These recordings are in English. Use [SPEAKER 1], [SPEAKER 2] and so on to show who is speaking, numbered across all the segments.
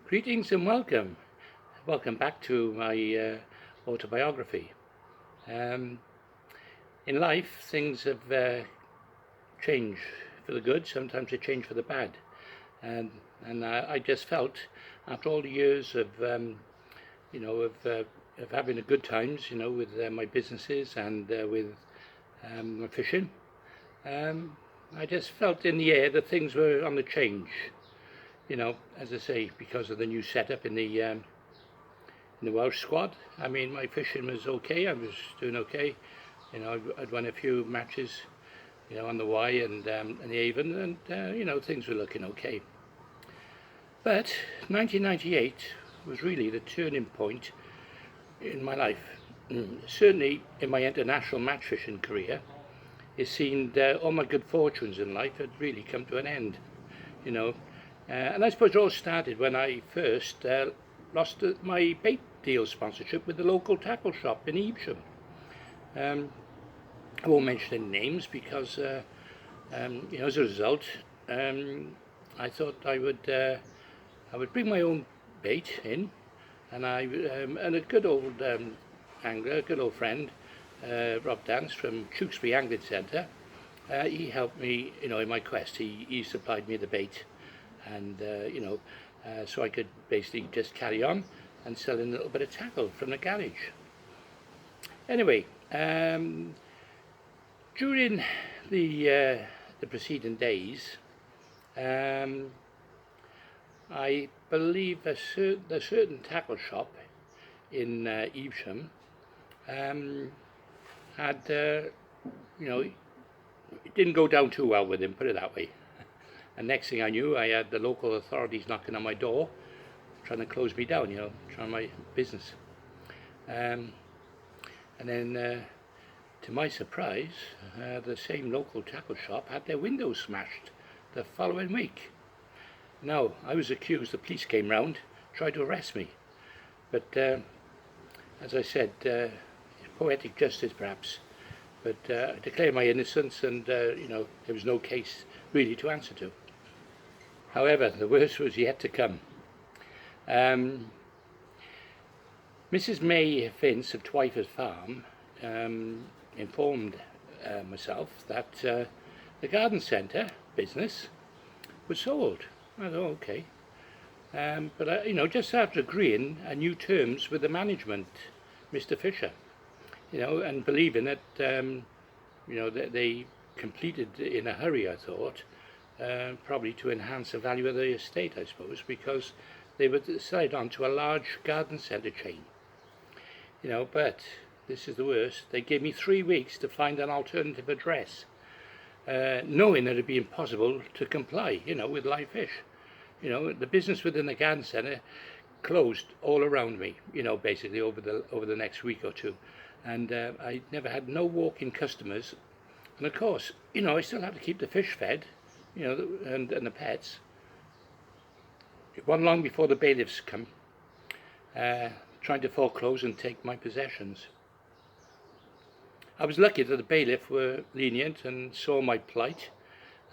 [SPEAKER 1] Greetings and welcome. Welcome back to my autobiography. Um, in life, things have changed for the good. Sometimes they change for the bad. And I just felt, after all the years of, of having a good times, with my businesses and with my fishing, I just felt in the air that things were on the change. As I say, because of the new setup in the Welsh squad. I mean, my fishing was okay. I was doing okay. I'd won a few matches, on the Y and the Avon, and things were looking okay. But 1998 was really the turning point in my life. Certainly in my international match fishing career, it seemed all my good fortunes in life had really come to an end. And I suppose it all started when I first lost my bait deal sponsorship with the local tackle shop in Evesham. I won't mention any names because, as a result, I thought I would bring my own bait in, and and a good old angler, a good old friend, Rob Dance from Tewkesbury Angling Centre. He helped me, in my quest. He supplied me the bait. And so I could basically just carry on and sell a little bit of tackle from the garage. Anyway, during the preceding days, I believe a certain tackle shop in Evesham had, it didn't go down too well with him, put it that way. And next thing I knew, I had the local authorities knocking on my door, trying to close me down, trying my business. And then, to my surprise, the same local tackle shop had their windows smashed the following week. Now, I was accused, the police came round, tried to arrest me. But, as I said, poetic justice perhaps. But I declared my innocence, and, there was no case really to answer to. However, the worst was yet to come. Mrs. May Vince of Twyford Farm informed myself that the garden centre business was sold. I thought, okay. But, just after agreeing new terms with the management, Mr. Fisher, and believing that, that they completed in a hurry, I thought, probably to enhance the value of the estate, I suppose, because they were decided on to a large garden centre chain. But this is the worst. They gave me 3 weeks to find an alternative address, knowing that it would be impossible to comply, with live fish. The business within the garden centre closed all around me, basically over the next week or two, and I never had no walk-in customers. And of course, I still have to keep the fish fed, and the pets. It wasn't long before the bailiffs come, trying to foreclose and take my possessions. I was lucky that the bailiff were lenient and saw my plight.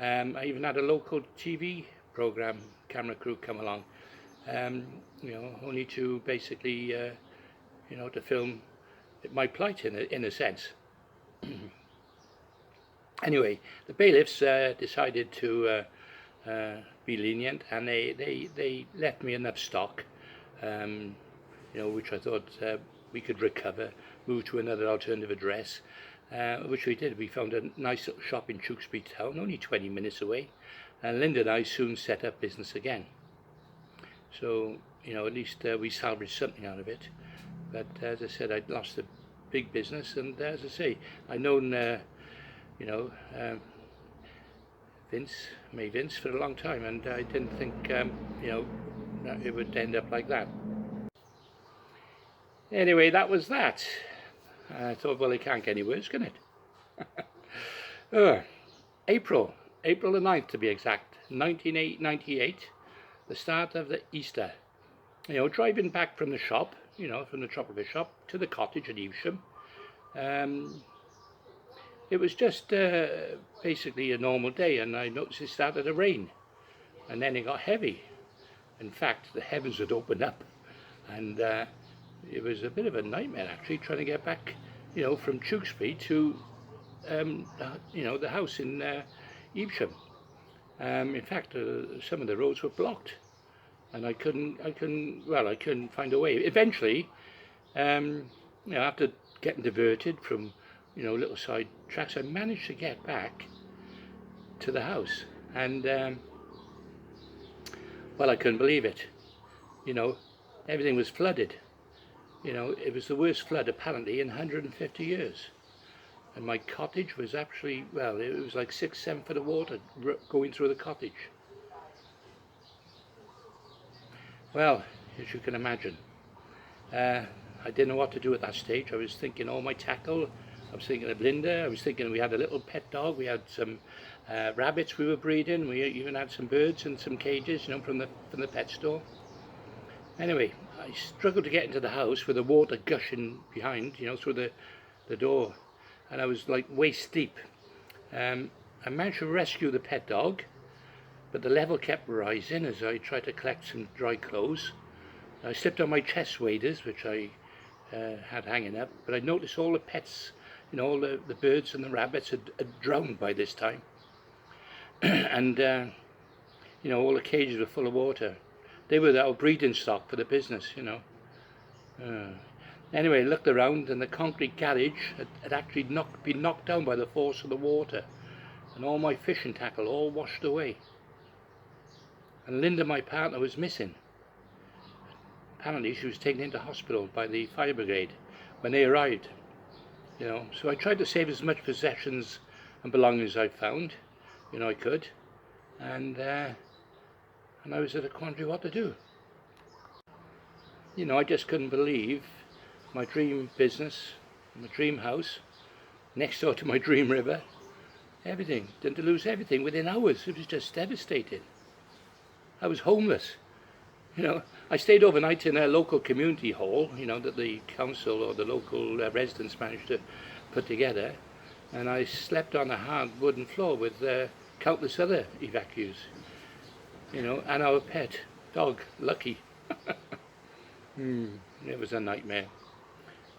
[SPEAKER 1] I even had a local TV program camera crew come along, only to basically, to film my plight in a sense. Anyway, the bailiffs decided to be lenient, and they left me enough stock, which I thought we could recover, move to another alternative address, which we did. We found a nice little shop in Tewkesbury town, only 20 minutes away, and Linda and I soon set up business again. So, at least we salvaged something out of it. But as I said, I'd lost a big business, and as I say, I'd known May Vince for a long time, and I didn't think, that it would end up like that. Anyway, that was that. I thought, well, it can't get any worse, can it? April the 9th to be exact, 1998, the start of the Easter. Driving back from the shop, from the tropical fish shop to the cottage at Evesham. It was just basically a normal day, and I noticed it started to rain, and then it got heavy. In fact, the heavens had opened up, and it was a bit of a nightmare actually trying to get back, from Tewkesbury to, the house in Evesham. In fact, some of the roads were blocked, and I couldn't find a way. Eventually, after getting diverted from, little side tracks, I managed to get back to the house, and I couldn't believe it. Everything was flooded. It was the worst flood apparently in 150 years. And my cottage was actually, it was like 6-7 foot of water going through the cottage. Well, as you can imagine, I didn't know what to do at that stage. I was thinking all my tackle. I was thinking of Linda. I was thinking we had a little pet dog. We had some rabbits we were breeding. We even had some birds in some cages, from the pet store. Anyway, I struggled to get into the house with the water gushing behind, through the door, and I was like waist deep. I managed to rescue the pet dog, but the level kept rising as I tried to collect some dry clothes. I slipped on my chest waders, which I had hanging up, but I noticed all the pets, all the birds and the rabbits had drowned by this time. And all the cages were full of water. They were our breeding stock for the business, Anyway, I looked around, and the concrete garage had actually been knocked down by the force of the water, and all my fishing tackle all washed away. And Linda, my partner, was missing. Apparently she was taken into hospital by the fire brigade when they arrived. So I tried to save as much possessions and belongings I found, I could, and I was at a quandary what to do. I just couldn't believe my dream business, my dream house, next door to my dream river, everything, to lose everything within hours. It was just devastating. I was homeless. I stayed overnight in a local community hall, that the council or the local residents managed to put together, and I slept on a hard wooden floor with countless other evacuees, and our pet dog, Lucky. It was a nightmare,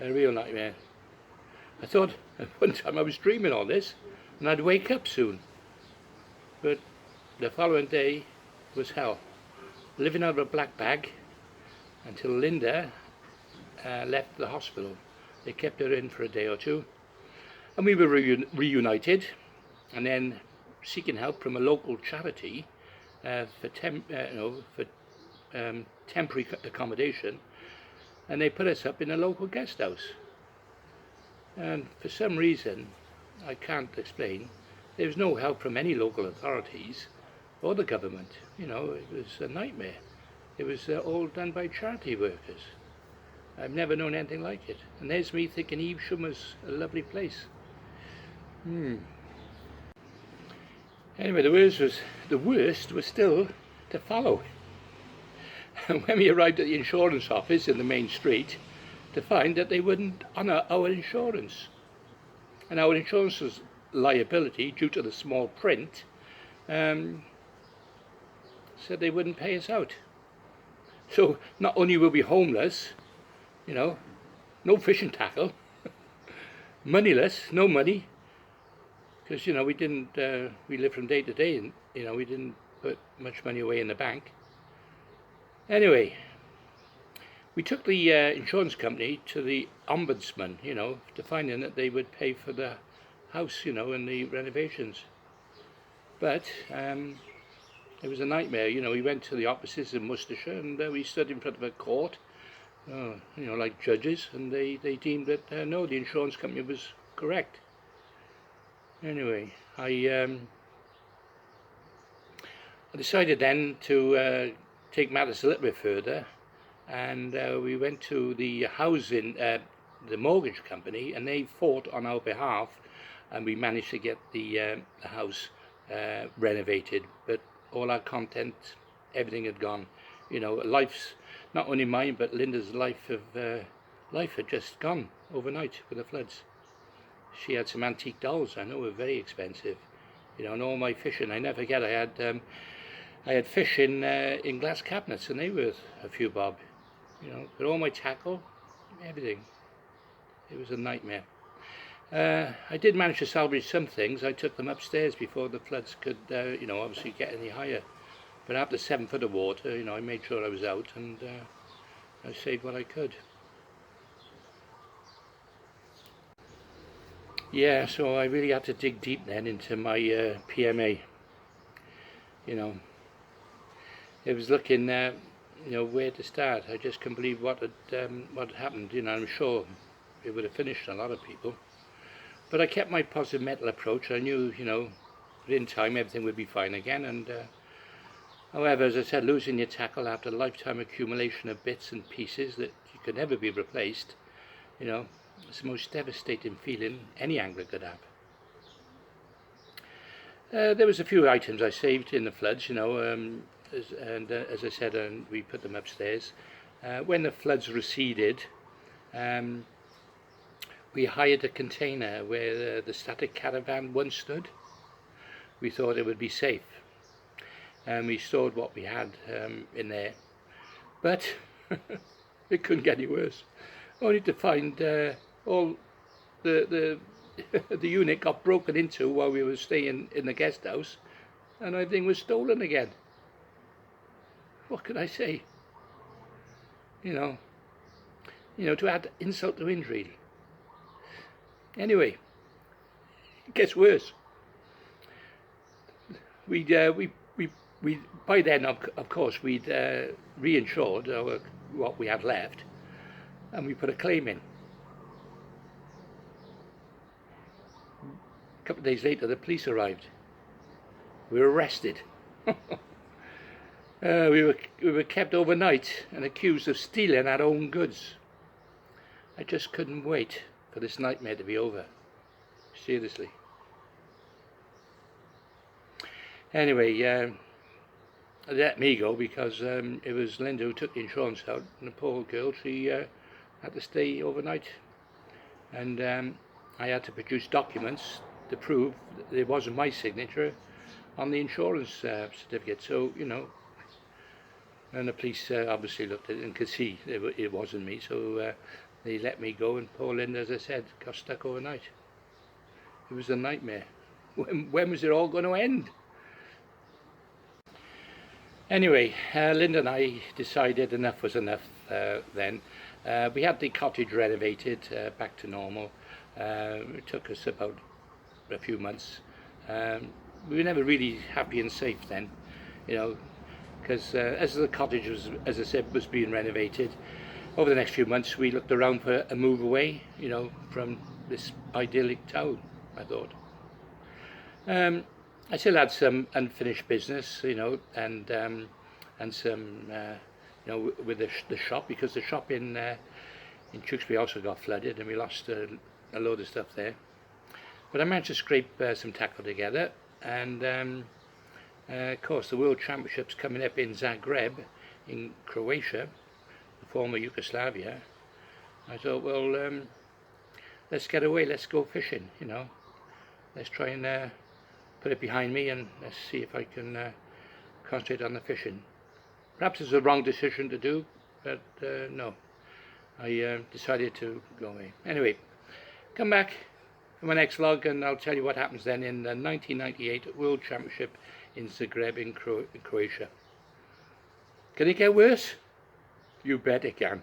[SPEAKER 1] a real nightmare. I thought at one time I was dreaming all this, and I'd wake up soon, but the following day was hell. Living out of a black bag until Linda left the hospital. They kept her in for a day or two, and we were reunited, and then seeking help from a local charity for temporary accommodation, and they put us up in a local guest house. And for some reason I can't explain, there was no help from any local authorities or the government. It was a nightmare. It was all done by charity workers. I've never known anything like it. And there's me thinking Evesham was a lovely place. Anyway, the worst was still to follow. And when we arrived at the insurance office in the main street, to find that they wouldn't honour our insurance. And our insurance was liability, due to the small print, said they wouldn't pay us out. So not only were we homeless, no fishing tackle, moneyless, no money, because we lived from day to day, and we didn't put much money away in the bank. Anyway, we took the insurance company to the ombudsman, to find out that they would pay for the house, and the renovations. But it was a nightmare. We went to the offices in Worcestershire, and we stood in front of a court, like judges, and they deemed that no, the insurance company was correct. Anyway, I decided then to take matters a little bit further, and we went to the housing, the mortgage company, and they fought on our behalf, and we managed to get the house renovated. But all our content, everything had gone. Life's, not only mine but Linda's life had just gone overnight with the floods. She had some antique dolls, I know, were very expensive. And all my fishing, I never forget, I had I had fish in glass cabinets, and they were a few bob, you know, with all my tackle, everything. It was a nightmare. I did manage to salvage some things. I took them upstairs before the floods could, you know, obviously get any higher. But after 7 foot of water, you know, I made sure I was out, and I saved what I could. Yeah, so I really had to dig deep then into my PMA. You know, it was looking, you know, where to start. I just couldn't believe what had happened. You know, I'm sure it would have finished a lot of people. But I kept my positive mental approach. I knew, you know, in time everything would be fine again. And however, as I said, losing your tackle after a lifetime accumulation of bits and pieces that you could never be replaced, you know, it's the most devastating feeling any angler could have. There was a few items I saved in the floods, you know, as I said, we put them upstairs. When the floods receded, we hired a container where the static caravan once stood. We thought it would be safe, and we stored what we had in there. But it couldn't get any worse. Only to find all the unit got broken into while we were staying in the guest house, and everything was stolen again. What could I say? You know, to add insult to injury. Anyway, it gets worse. We by then, of course, we'd reinsured what we had left, and we put a claim in. A couple of days later, the police arrived. We were arrested. We were kept overnight and accused of stealing our own goods. I just couldn't wait for this nightmare to be over. Seriously. Anyway, they let me go because it was Linda who took the insurance out, and the poor girl, she had to stay overnight. And I had to produce documents to prove that it wasn't my signature on the insurance certificate. So, you know, and the police obviously looked at it and could see it wasn't me, so they let me go, and poor Linda, as I said, got stuck overnight. It was a nightmare. When was it all going to end? Anyway, Linda and I decided enough was enough then. We had the cottage renovated back to normal. It took us about a few months. We were never really happy and safe then, you know, because as the cottage was, as I said, was being renovated, over the next few months we looked around for a move away, you know, from this idyllic town, I thought. I still had some unfinished business, you know, and some, you know, with the shop, because the shop in Tewkesbury also got flooded, and we lost a load of stuff there. But I managed to scrape some tackle together, and of course the World Championships coming up in Zagreb, in Croatia, the former Yugoslavia. I thought, well, let's get away, let's go fishing, you know. Let's try and put it behind me, and let's see if I can concentrate on the fishing. Perhaps it's the wrong decision to do, but no, I decided to go away. Anyway, come back for my next vlog, and I'll tell you what happens then in the 1998 World Championship in Zagreb in Croatia. Can it get worse? You bet it can.